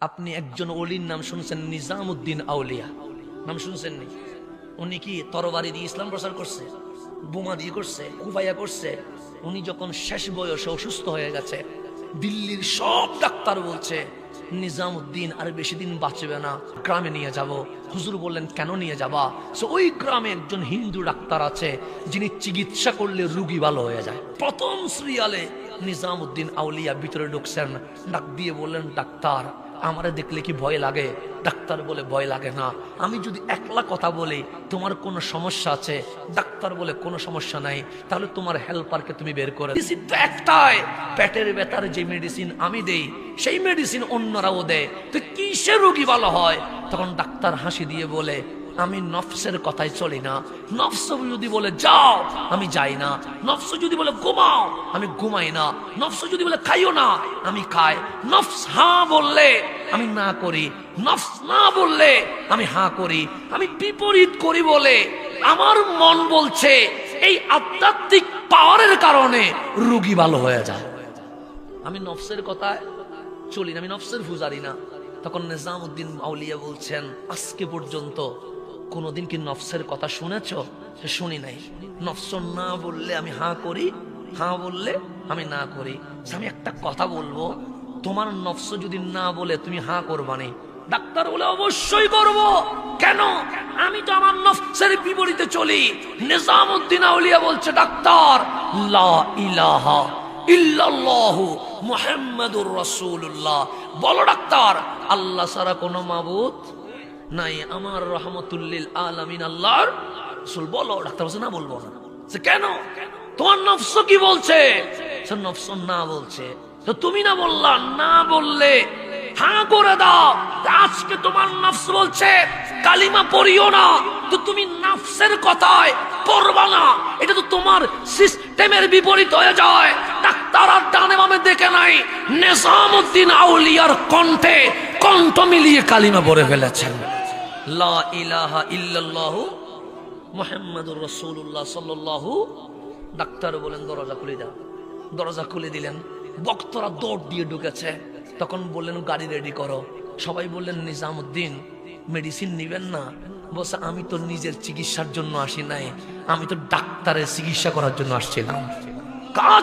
আপনি একজন ওলির নাম শুনছেন, নিজামউদ্দিন আউলিয়া নাম শুনছেন নি? উনি কি তরবারি দিয়ে ইসলাম প্রচার করছে, বোমা দিয়ে করছে, কুফাইয়া করছে? উনি যখন শেষ বয়সে অসুস্থ হয়ে গেছে, দিল্লির সব ডাক্তার বলছে নিজামউদ্দিন আর বেশি দিন বাঁচবে না, গ্রামে নিয়ে যাব। হুজুর বললেন কেন নিয়ে যাবা? ওই গ্রামে একজন হিন্দু ডাক্তার আছে যিনি চিকিৎসা করলে রোগী ভালো হয়ে যায়। প্রথম সিরিয়ালে নিজামউদ্দিন আউলিয়া ভিতরে ঢুকছেন, ডাক দিয়ে বললেন, ডাক্তার আমারে দেখলে কি ভয় লাগে? ডাক্তার বলে, ভয় লাগে না। আমি যদি একলা কথা বলি তোমার কোনো সমস্যা আছে? ডাক্তার বলে, কোনো সমস্যা নাই। তাহলে তোমার হেল্পারকে তুমি বের করে। মেডিসিন তো একটাই, পেটের ব্যথার যে মেডিসিন আমি দেই সেই মেডিসিন অন্যরাও দেয়, তো কিসে রোগী ভালো হয়? তখন ডাক্তার হাসি দিয়ে বলে, আমি নফসের কথায় চলি না। নফস যদি বলে যাও আমি যাই না, নফস যদি বলে ঘুমাও আমি ঘুমাই না, নফস যদি বলে খাইও না আমি খাই। নফস হ্যাঁ বললে আমি না করি, নফস না বললে আমি হ্যাঁ করি। আমি বিপরীত করি বলে আমার মন বলছে এই আধ্যাত্মিক পাওয়ারের কারণে রোগী ভালো হয়ে যায়। আমি নফসের কথায় চলি না, আমি নফসের পূজারি না। তখন নিজামউদ্দিন আউলিয়া বলছেন, আজকে পর্যন্ত কোনোদিন কি নফসের কথা শুনেছ? শুনি নাই। নফস না বললে আমি হ্যাঁ করি, হ্যাঁ বললে আমি না করি। আমি একটা কথা বলবো, তোমার নফস যদি না বলে তুমি হ্যাঁ করবানি? ডাক্তার বলে, অবশ্যই করব। কেন? আমি তো আমার নফসের বিপরীতে চলি। নিজামউদ্দিন আউলিয়া বলছে, ডাক্তার লা ইলাহা ইল্লাল্লাহু মুহাম্মাদুর রাসূলুল্লাহ বলো ডাক্তার, আল্লাহ ছাড়া কোনো মাবুদ নাই, আমার রহমতুল্লিল আলামিন আল্লাহর রাসূল বলো। ডাক্তার বলছে, না বলবো না। কেন? তোমার নফস কি বলছে? নফস না বলছে, তো তুমি না বললা, না বললে হ্যাঁ করে দাও। আজকে তোমার নফস বলছে কালিমা পড়িও না, তো তুমি নফসের কথায় পড়বা না, এটা তো তোমার সিস্টেমের বিপরীত হয়ে যায়। ডাক্তার আর ডানে বামে দেখে নাই, নিজামউদ্দিন আউলিয়ার কণ্ঠে কণ্ঠ মিলিয়ে কালিমা পড়ে ফেলেছেন, লা ইলাহা ইল্লাল্লাহু মুহাম্মাদুর রাসূলুল্লাহ সাল্লাল্লাহু। ডাক্তার বলেন, দরজা খুলে দাও। দরজা খুলে দিলেন, বক্তরা দৌড় দিয়ে ঢুকেছে। তখন বললেন, গাড়ি রেডি করো। সবাই বললেন, নিজামউদ্দিন মেডিসিন নিবেন না? বলছে, আমি তো নিজের চিকিৎসার জন্য আসি নাই, আমি তো ডাক্তারের চিকিৎসা করার জন্য আসছিলাম। কাজ